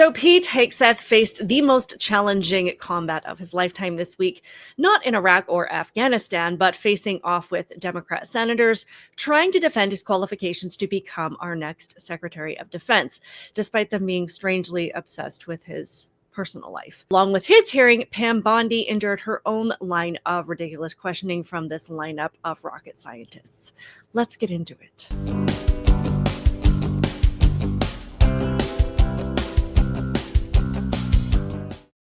So Pete Hegseth faced the most challenging combat of his lifetime this week, not in Iraq or Afghanistan, but facing off with Democrat senators trying to defend his qualifications to become our next Secretary of Defense, despite them being strangely obsessed with his personal life. Along with his hearing, Pam Bondi endured her own line of ridiculous questioning from this lineup of rocket scientists. Let's get into it.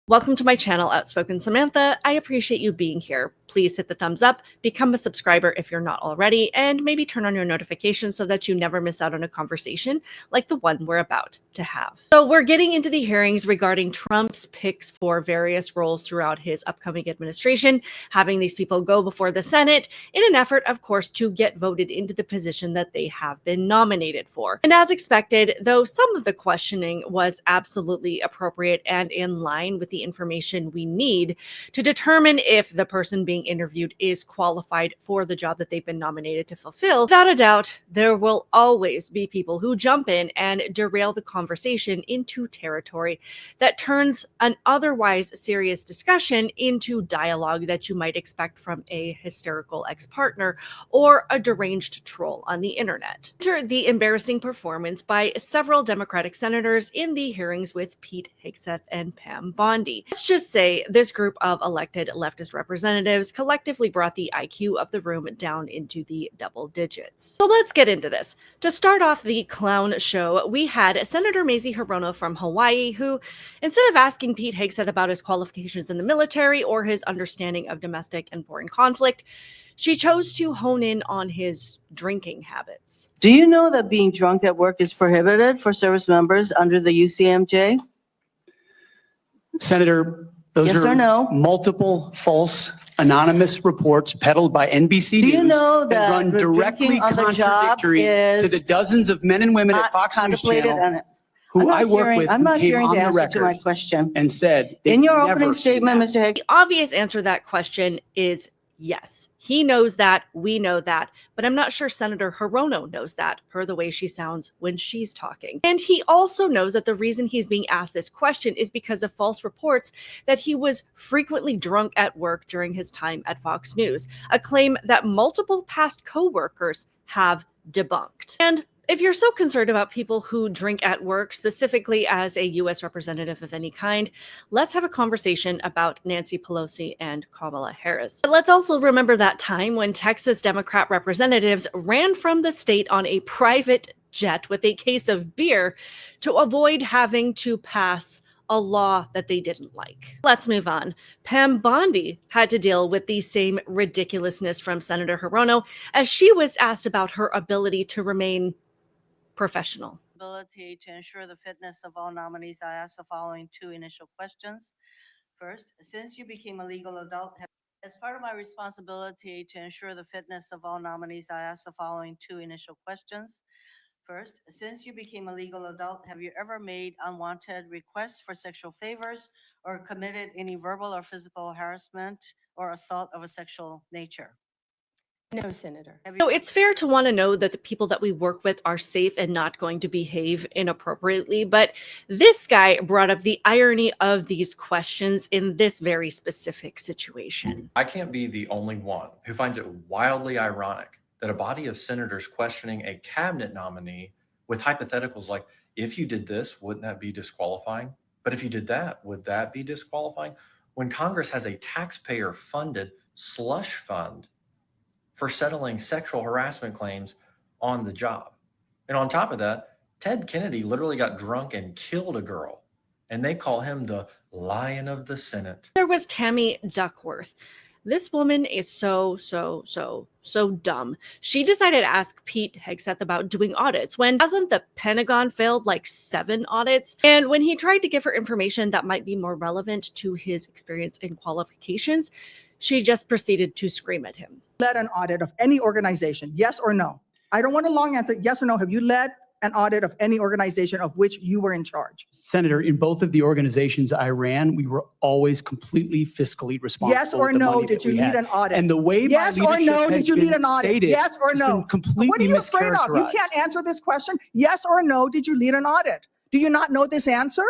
Welcome to my channel, Outspoken Samantha. I appreciate you being here. Please hit the thumbs up, become a subscriber if you're not already, and maybe turn on your notifications so that you never miss out on a conversation like the one we're about to have. So we're getting into the hearings regarding Trump's picks for various roles throughout his upcoming administration, having these people go before the Senate in an effort, of course, to get voted into the position that they have been nominated for. And as expected, though some of the questioning was absolutely appropriate and in line with the information we need to determine if the person being interviewed is qualified for the job that they've been nominated to fulfill, without a doubt, there will always be people who jump in and derail the conversation into territory that turns an otherwise serious discussion into dialogue that you might expect from a hysterical ex-partner or a deranged troll on the internet. Enter the embarrassing performance by several Democratic senators in the hearings with Pete Hegseth and Pam Bondi. Let's just say this group of elected leftist representatives collectively brought the IQ of the room down into the double digits. So let's get into this. To start off the clown show, we had Senator Mazie Hirono from Hawaii, who, instead of asking Pete Hegseth about his qualifications in the military or his understanding of domestic and foreign conflict, she chose to hone in on his drinking habits. Do you know that being drunk at work is prohibited for service members under the UCMJ? Senator, those Yes are or no? multiple false anonymous reports peddled by NBC Do you News know that run the directly drinking on the job contradictory to is the dozens of men and women at not Fox News contemplated Channel on it? who I work with I'm who not came hearing on the the answer to my record question. and said they've In your never opening seen statement, that. Mr. Higgs, The obvious answer to that question is yes. He knows that, we know that, but I'm not sure Senator Hirono knows that, per the way she sounds when she's talking. And he also knows that the reason he's being asked this question is because of false reports that he was frequently drunk at work during his time at Fox News, a claim that multiple past co-workers have debunked. And if you're so concerned about people who drink at work, specifically as a U.S. representative of any kind, let's have a conversation about Nancy Pelosi and Kamala Harris. But let's also remember that time when Texas Democrat representatives ran from the state on a private jet with a case of beer to avoid having to pass a law that they didn't like. Let's move on. Pam Bondi had to deal with the same ridiculousness from Senator Hirono as she was asked about her ability to remain professional. ability to ensure the fitness of all nominees, I ask the following two initial questions. First, since you became a legal adult, as part of my responsibility to ensure the fitness of all nominees, I ask the following two initial questions. First, since you became a legal adult, have you ever made unwanted requests for sexual favors or committed any verbal or physical harassment or assault of a sexual nature? No, Senator. So it's fair to want to know that the people that we work with are safe and not going to behave inappropriately, but this guy brought up the irony of these questions in this very specific situation. I can't be the only one who finds it wildly ironic that a body of senators questioning a cabinet nominee with hypotheticals like, if you did this, wouldn't that be disqualifying? But if you did that, would that be disqualifying? When Congress has a taxpayer-funded slush fund for settling sexual harassment claims on the job. And on top of that, Ted Kennedy literally got drunk and killed a girl, and they call him the Lion of the Senate. There was Tammy Duckworth. This woman is so dumb. She decided to ask Pete Hegseth about doing audits when hasn't the Pentagon failed like 7 audits? And when he tried to give her information that might be more relevant to his experience and qualifications, she just proceeded to scream at him. Led an audit of any organization, yes or no? I don't want a long answer, yes or no. Have you led an audit of any organization of which you were in charge? Senator, in both of the organizations I ran, we were always completely fiscally responsible. Yes or with the no, money did that you we lead had. an audit? And the way yes my or leadership no, did has you lead been an audit? stated Yes or has no? been completely What are you afraid of? You mischaracterized. can't answer this question. Yes or no, did you lead an audit? Do you not know this answer?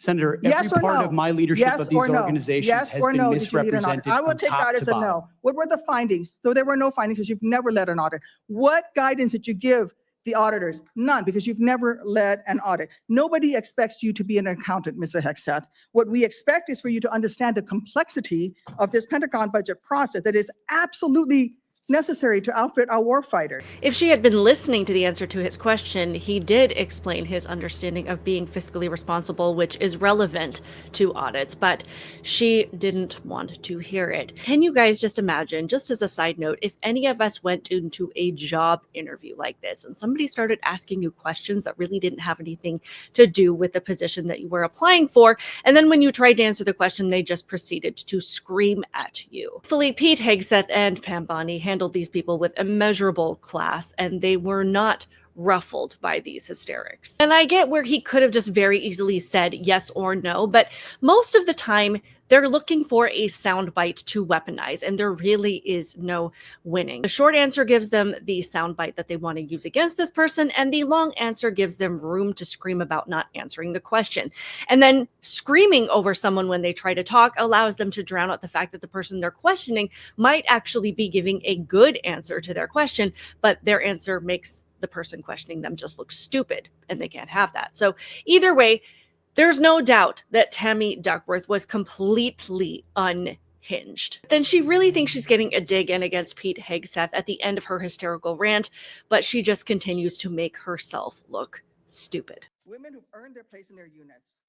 Senator, every Yes or part no? of my leadership Yes of these or no? organizations Yes has or been no? Did you lead an audit? misrepresented I will from take top that as to a bottom. no. What were the findings? So there were no findings because you've never led an audit. What guidance did you give the auditors? None, because you've never led an audit. Nobody expects you to be an accountant, Mr. Hegseth. What we expect is for you to understand the complexity of this Pentagon budget process that is absolutely necessary to outfit our warfighter. If she had been listening to the answer to his question, he did explain his understanding of being fiscally responsible, which is relevant to audits, but she didn't want to hear it. Can you guys just imagine, just as a side note, if any of us went into a job interview like this and somebody started asking you questions that really didn't have anything to do with the position that you were applying for, and then when you tried to answer the question, they just proceeded to scream at you. Thankfully, Pete Hegseth and Pam Bondi handled these people with immeasurable class, and they were not ruffled by these hysterics. And I get where he could have just very easily said yes or no, but most of the time they're looking for a soundbite to weaponize, and there really is no winning. The short answer gives them the soundbite that they want to use against this person, and the long answer gives them room to scream about not answering the question. And then screaming over someone when they try to talk allows them to drown out the fact that the person they're questioning might actually be giving a good answer to their question, but their answer makes the person questioning them just look stupid, and they can't have that. So either way, there's no doubt that Tammy Duckworth was completely unhinged. Then she really thinks she's getting a dig in against Pete Hegseth at the end of her hysterical rant, but she just continues to make herself look stupid. Women who've earned their place in their units.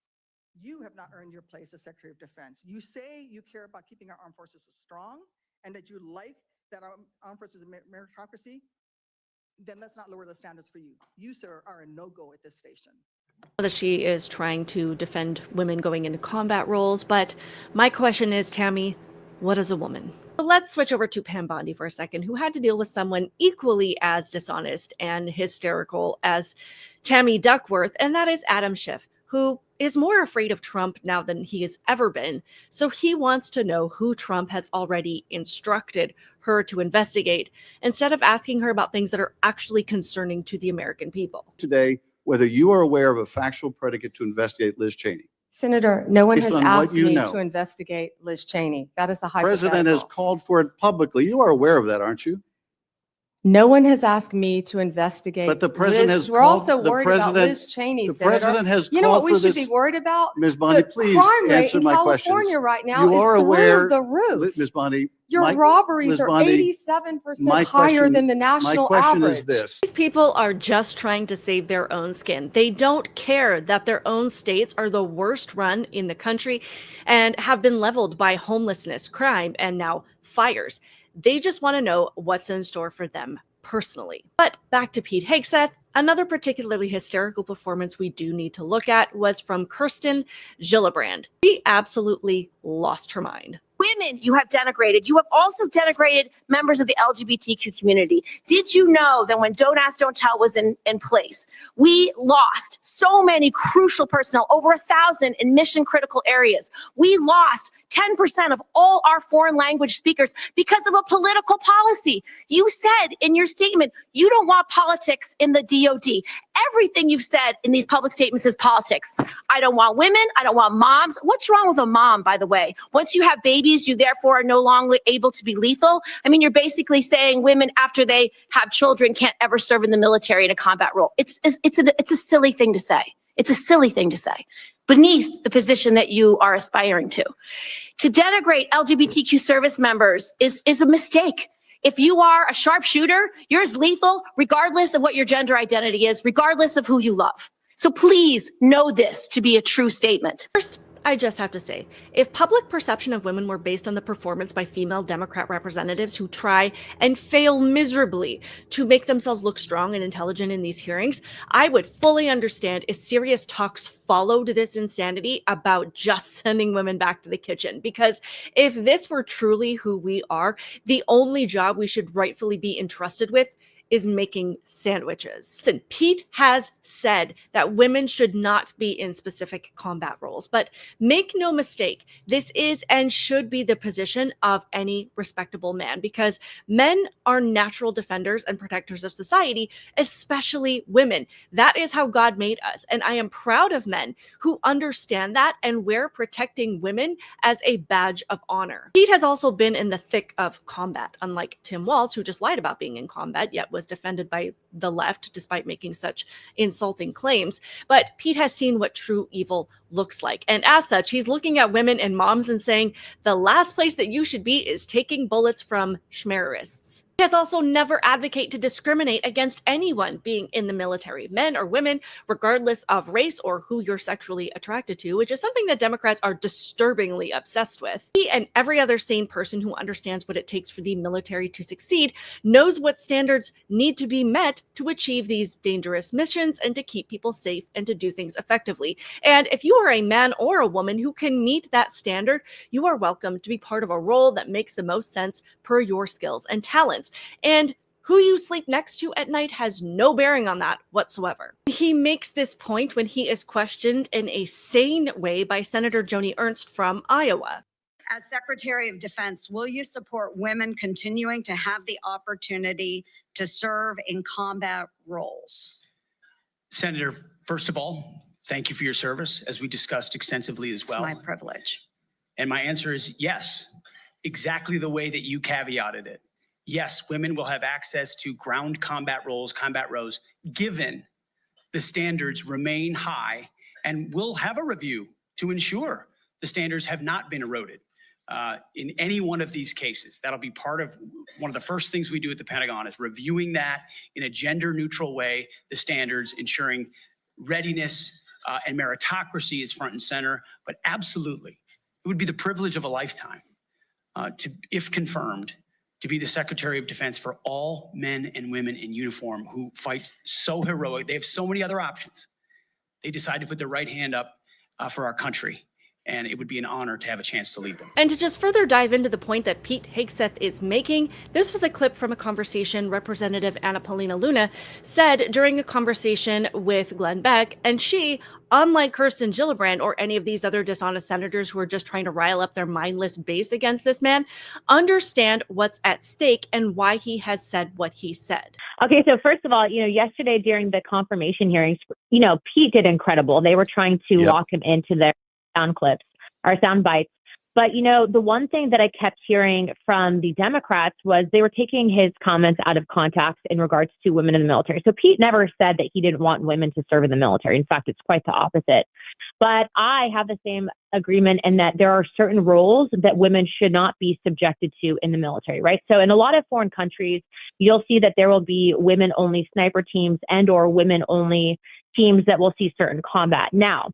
You have not earned your place as Secretary of Defense. You say you care about keeping our armed forces strong and that you like that our armed forces are meritocracy, then let's not lower the standards for you. You, sir, are a no-go at this station. That she is trying to defend women going into combat roles, but my question is, Tammy, what is a woman? Let's switch over to Pam Bondi for a second, who had to deal with someone equally as dishonest and hysterical as Tammy Duckworth, and that is Adam Schiff, who is more afraid of Trump now than he has ever been. So he wants to know who Trump has already instructed her to investigate, instead of asking her about things that are actually concerning to the American people. Today, whether you are aware of a factual predicate to investigate Liz Cheney. Senator, no one Based has on what asked you me know. to investigate Liz Cheney. That is a The president has hypothetical. called for it publicly. You are aware of that, aren't you? No one has asked me to investigate. But the president Liz. has We're called- also the worried about president- Liz Cheney, The Senator. president has You know what called we for should this. be worried about? Ms. Bondi, The please crime rate answer in my California questions. right now You is are through aware, the roof. Ms. Bondi. Your my- robberies Ms. are Bondi, 87% my higher question- than the My national question average. is this. These people are just trying to save their own skin. They don't care that their own states are the worst run in the country and have been leveled by homelessness, crime, and now fires. They just want to know what's in store for them personally. But back to Pete Hegseth. Another particularly hysterical performance we do need to look at was from Kirsten Gillibrand. She absolutely lost her mind. Women you have denigrated. You have also denigrated members of the LGBTQ community. Did you know that when Don't Ask, Don't Tell was in place, we lost so many crucial personnel, over 1,000 in mission critical areas. We lost 10% of all our foreign language speakers because of a political policy. You said in your statement, you don't want politics in the DOD. Everything you've said in these public statements is politics. I don't want women. I don't want moms. What's wrong with a mom, by the way? Once you have babies, you therefore are no longer able to be lethal. I mean, you're basically saying women after they have children can't ever serve in the military in a combat role. It's a silly thing to say. It's a silly thing to say beneath the position that you are aspiring to. To denigrate LGBTQ service members is a mistake. If you are a sharpshooter, you're as lethal regardless of what your gender identity is, regardless of who you love. So please know this to be a true statement. First, I just have to say, if public perception of women were based on the performance by female Democrat representatives who try and fail miserably to make themselves look strong and intelligent in these hearings, I would fully understand if serious talks followed this insanity about just sending women back to the kitchen. Because if this were truly who we are, the only job we should rightfully be entrusted with is making sandwiches. Listen, Pete has said that women should not be in specific combat roles, but make no mistake, this is and should be the position of any respectable man, because men are natural defenders and protectors of society, especially women. That is how God made us. And I am proud of men who understand that and wear protecting women as a badge of honor. Pete has also been in the thick of combat, unlike Tim Walz, who just lied about being in combat, yet was defended by the left despite making such insulting claims. But Pete has seen what true evil looks like. And as such, he's looking at women and moms and saying, the last place that you should be is taking bullets from schmerrists. He has also never advocated to discriminate against anyone being in the military, men or women, regardless of race or who you're sexually attracted to, which is something that Democrats are disturbingly obsessed with. He and every other sane person who understands what it takes for the military to succeed knows what standards need to be met to achieve these dangerous missions and to keep people safe and to do things effectively. And if you are a man or a woman who can meet that standard, you are welcome to be part of a role that makes the most sense per your skills and talents. And who you sleep next to at night has no bearing on that whatsoever. He makes this point when he is questioned in a sane way by Senator Joni Ernst from Iowa. As Secretary of Defense, will you support women continuing to have the opportunity to serve in combat roles? Senator, first of all, thank you for your service, as we discussed extensively as well. It's my privilege. And my answer is yes, exactly the way that you caveated it. Yes, women will have access to ground combat roles, combat rows, given the standards remain high, and we'll have a review to ensure the standards have not been eroded in any one of these cases. That'll be part of one of the first things we do at the Pentagon, is reviewing that in a gender neutral way, the standards, ensuring readiness and meritocracy is front and center. But absolutely, it would be the privilege of a lifetime to, if confirmed, to be the Secretary of Defense for all men and women in uniform who fight so heroic. They have so many other options. They decide to put their right hand up for our country, and it would be an honor to have a chance to lead them. And to just further dive into the point that Pete Hegseth is making, this was a clip from a conversation Representative Anna Paulina Luna said during a conversation with Glenn Beck, and she, unlike Kirsten Gillibrand or any of these other dishonest senators who are just trying to rile up their mindless base against this man, understand what's at stake and why he has said what he said. Okay, so first of all, yesterday during the confirmation hearings, Pete did incredible. They were trying to lock him into their sound clips or sound bites. But, the one thing that I kept hearing from the Democrats was they were taking his comments out of context in regards to women in the military. So Pete never said that he didn't want women to serve in the military. In fact, it's quite the opposite. But I have the same agreement in that there are certain roles that women should not be subjected to in the military, right? So in a lot of foreign countries, you'll see that there will be women-only sniper teams and or women-only teams that will see certain combat. Now,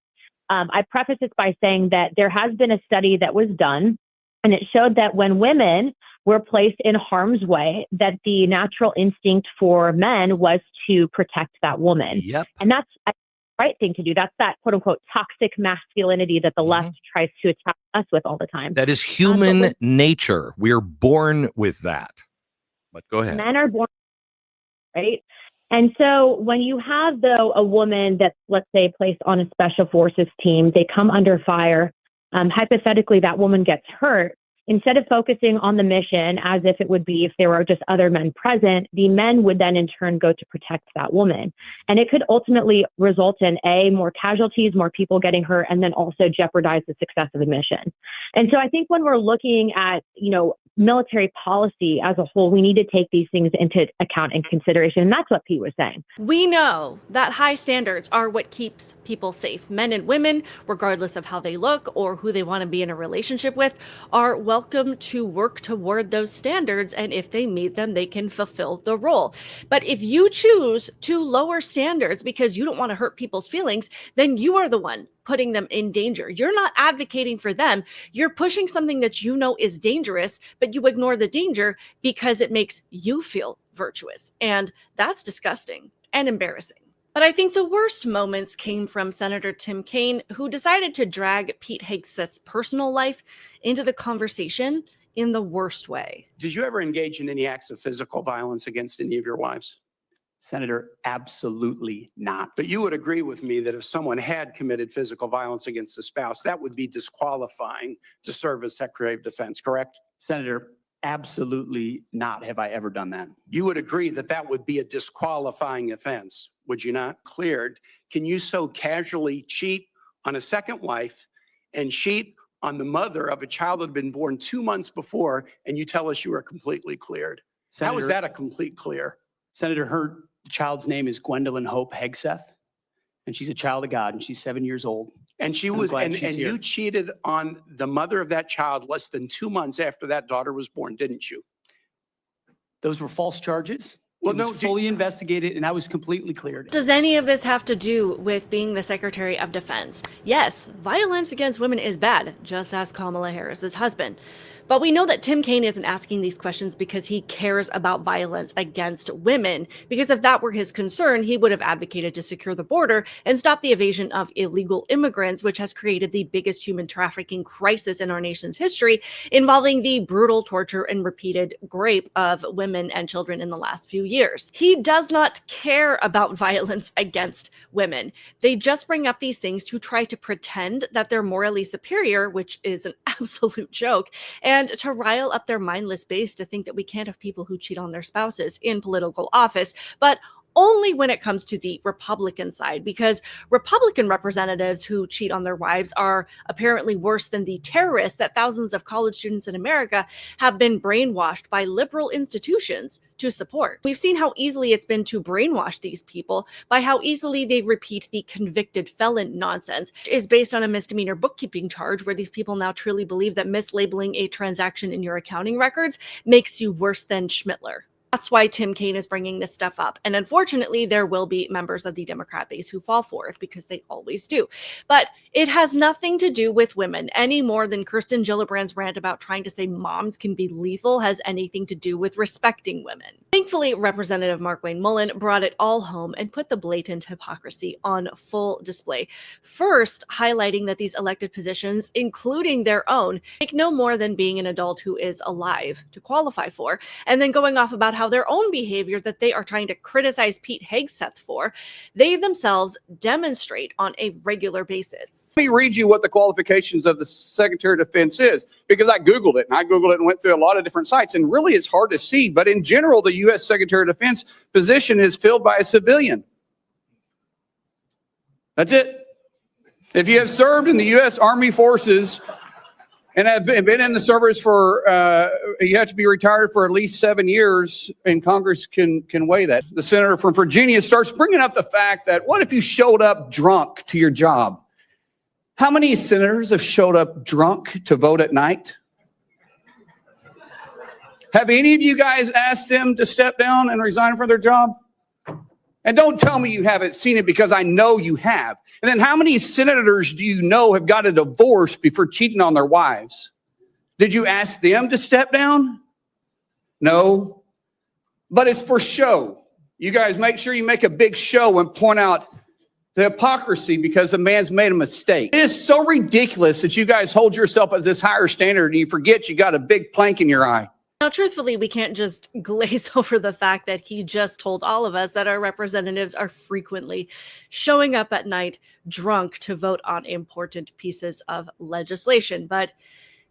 I preface this by saying that there has been a study that was done, and it showed that when women were placed in harm's way, that the natural instinct for men was to protect that woman. Yep. And that's the right thing to do. That's that quote unquote toxic masculinity that the left tries to attack us with all the time. That is human nature. We're born with that. But go ahead. Men are born, right? And so when you have, though, a woman that's, let's say, placed on a special forces team, they come under fire, hypothetically, that woman gets hurt. Instead of focusing on the mission as if it would be if there were just other men present, the men would then in turn go to protect that woman. And it could ultimately result in more casualties, more people getting hurt, and then also jeopardize the success of the mission. And so I think when we're looking at, military policy as a whole, we need to take these things into account and consideration. And that's what Pete was saying. We know that high standards are what keeps people safe. Men and women, regardless of how they look or who they want to be in a relationship with, are welcome to work toward those standards. And if they meet them, they can fulfill the role. But if you choose to lower standards because you don't want to hurt people's feelings, then you are the one putting them in danger. You're not advocating for them. You're pushing something that you know is dangerous, but you ignore the danger because it makes you feel virtuous. And that's disgusting and embarrassing. But I think the worst moments came from Senator Tim Kaine, who decided to drag Pete Hegseth's personal life into the conversation in the worst way. Did you ever engage in any acts of physical violence against any of your wives? Senator, absolutely not. But you would agree with me that if someone had committed physical violence against a spouse, that would be disqualifying to serve as Secretary of Defense, correct? Senator, absolutely not have I ever done that. You would agree that that would be a disqualifying offense, would you not? Cleared. Can you so casually cheat on a second wife and cheat on the mother of a child that had been born 2 months before, and you tell us you are completely cleared? How is that a complete clear? Senator, her child's name is Gwendolyn Hope Hegseth, and she's a child of God, and she's 7 years old. And she I'm was, glad and she's here. you cheated on the mother of that child less than 2 months after that daughter was born, didn't you? Those were false charges. Well, It was fully investigated, and I was completely cleared. Does any of this have to do with being the Secretary of Defense? Yes, violence against women is bad, just ask Kamala Harris's husband. But we know that Tim Kaine isn't asking these questions because he cares about violence against women, because if that were his concern, he would have advocated to secure the border and stop the evasion of illegal immigrants, which has created the biggest human trafficking crisis in our nation's history, involving the brutal torture and repeated rape of women and children in the last few years. He does not care about violence against women. They just bring up these things to try to pretend that they're morally superior, which is an absolute joke, and to rile up their mindless base to think that we can't have people who cheat on their spouses in political office, but only when it comes to the Republican side, because Republican representatives who cheat on their wives are apparently worse than the terrorists that thousands of college students in America have been brainwashed by liberal institutions to support. We've seen how easily it's been to brainwash these people by how easily they repeat the convicted felon nonsense, which is based on a misdemeanor bookkeeping charge where these people now truly believe that mislabeling a transaction in your accounting records makes you worse than Schmittler. That's why Tim Kaine is bringing this stuff up. And unfortunately, there will be members of the Democrat base who fall for it, because they always do. But it has nothing to do with women any more than Kirsten Gillibrand's rant about trying to say moms can be lethal has anything to do with respecting women. Thankfully, Representative Markwayne Mullin brought it all home and put the blatant hypocrisy on full display. First, highlighting that these elected positions, including their own, take no more than being an adult who is alive to qualify for, and then going off about how their own behavior that they are trying to criticize Pete Hegseth for, they themselves demonstrate on a regular basis. Let me read you what the qualifications of the Secretary of Defense is, because I Googled it, and went through a lot of different sites, and really it's hard to see. But in general, the U.S. Secretary of Defense position is filled by a civilian. That's it. If you have served in the U.S. Army Forces and have been in the service for, you have to be retired for at least 7 years, and Congress can weigh that. The senator from Virginia starts bringing up the fact that, what if you showed up drunk to your job? How many senators have showed up drunk to vote at night? Have any of you guys asked them to step down and resign from their job? And don't tell me you haven't seen it, because I know you have. And then how many senators do you know have got a divorce before cheating on their wives? Did you ask them to step down? No. But it's for show. You guys make sure you make a big show and point out the hypocrisy because a man's made a mistake. It is so ridiculous that you guys hold yourself as this higher standard and you forget you got a big plank in your eye. Now, truthfully, we can't just glaze over the fact that he just told all of us that our representatives are frequently showing up at night drunk to vote on important pieces of legislation. But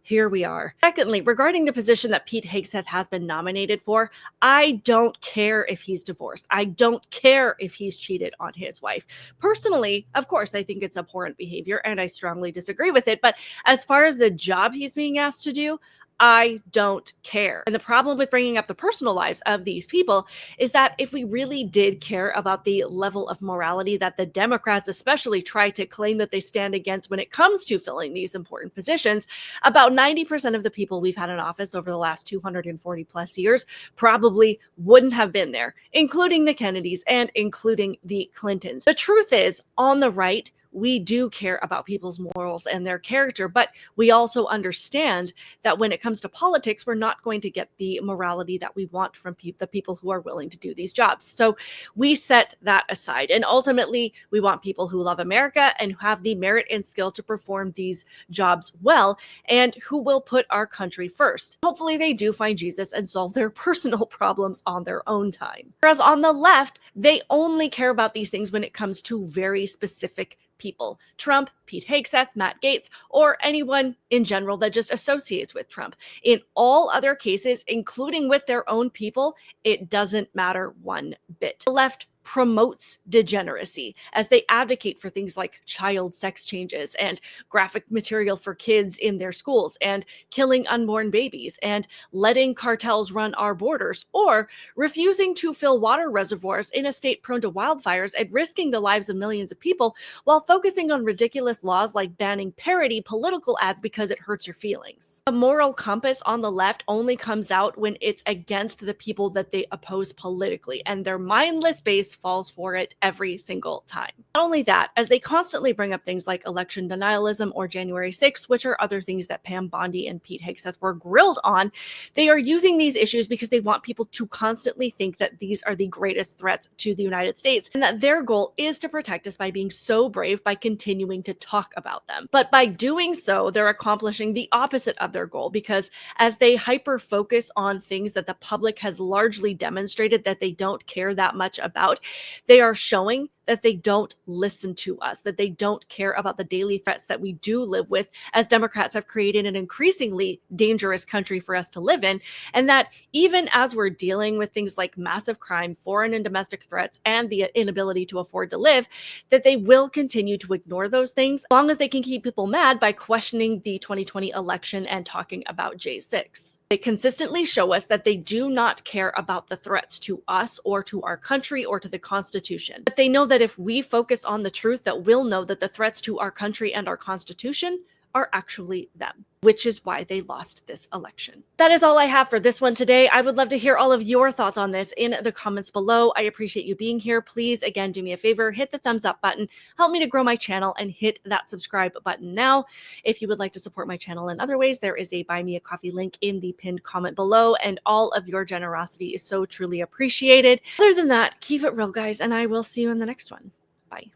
here we are. Secondly, regarding the position that Pete Hegseth has been nominated for, I don't care if he's divorced. I don't care if he's cheated on his wife. Personally, of course, I think it's abhorrent behavior and I strongly disagree with it. But as far as the job he's being asked to do, I don't care. And the problem with bringing up the personal lives of these people is that if we really did care about the level of morality that the Democrats especially try to claim that they stand against when it comes to filling these important positions, about 90% of the people we've had in office over the last 240 plus years probably wouldn't have been there, including the Kennedys and including the Clintons. The truth is, on the right, we do care about people's morals and their character, but we also understand that when it comes to politics, we're not going to get the morality that we want from the people who are willing to do these jobs. So we set that aside. And ultimately, we want people who love America and who have the merit and skill to perform these jobs well, and who will put our country first. Hopefully they do find Jesus and solve their personal problems on their own time. Whereas on the left, they only care about these things when it comes to very specific people. Trump, Pete Hegseth, Matt Gaetz, or anyone in general that just associates with Trump. In all other cases, including with their own people, it doesn't matter one bit. The left promotes degeneracy as they advocate for things like child sex changes and graphic material for kids in their schools and killing unborn babies and letting cartels run our borders, or refusing to fill water reservoirs in a state prone to wildfires and risking the lives of millions of people while focusing on ridiculous laws like banning parody political ads because it hurts your feelings. The moral compass on the left only comes out when it's against the people that they oppose politically, and their mindless base falls for it every single time. Not only that, as they constantly bring up things like election denialism or January 6th, which are other things that Pam Bondi and Pete Hegseth were grilled on, they are using these issues because they want people to constantly think that these are the greatest threats to the United States, and that their goal is to protect us by being so brave by continuing to talk about them. But by doing so, they're accomplishing the opposite of their goal, because as they hyper focus on things that the public has largely demonstrated that they don't care that much about, they are showing that they don't listen to us, that they don't care about the daily threats that we do live with, as Democrats have created an increasingly dangerous country for us to live in, and that even as we're dealing with things like massive crime, foreign and domestic threats, and the inability to afford to live, that they will continue to ignore those things as long as they can keep people mad by questioning the 2020 election and talking about J6. They consistently show us that they do not care about the threats to us or to our country or to the Constitution. But they know that if we focus on the truth, that we'll know that the threats to our country and our Constitution are actually them, which is why they lost this election. That is all I have for this one today. I would love to hear all of your thoughts on this in the comments below. I appreciate you being here. Please, again, do me a favor, hit the thumbs up button, help me to grow my channel, and hit that subscribe button now. If you would like to support my channel in other ways, there is a Buy Me a Coffee link in the pinned comment below, and all of your generosity is so truly appreciated. Other than that, keep it real, guys, and I will see you in the next one. Bye.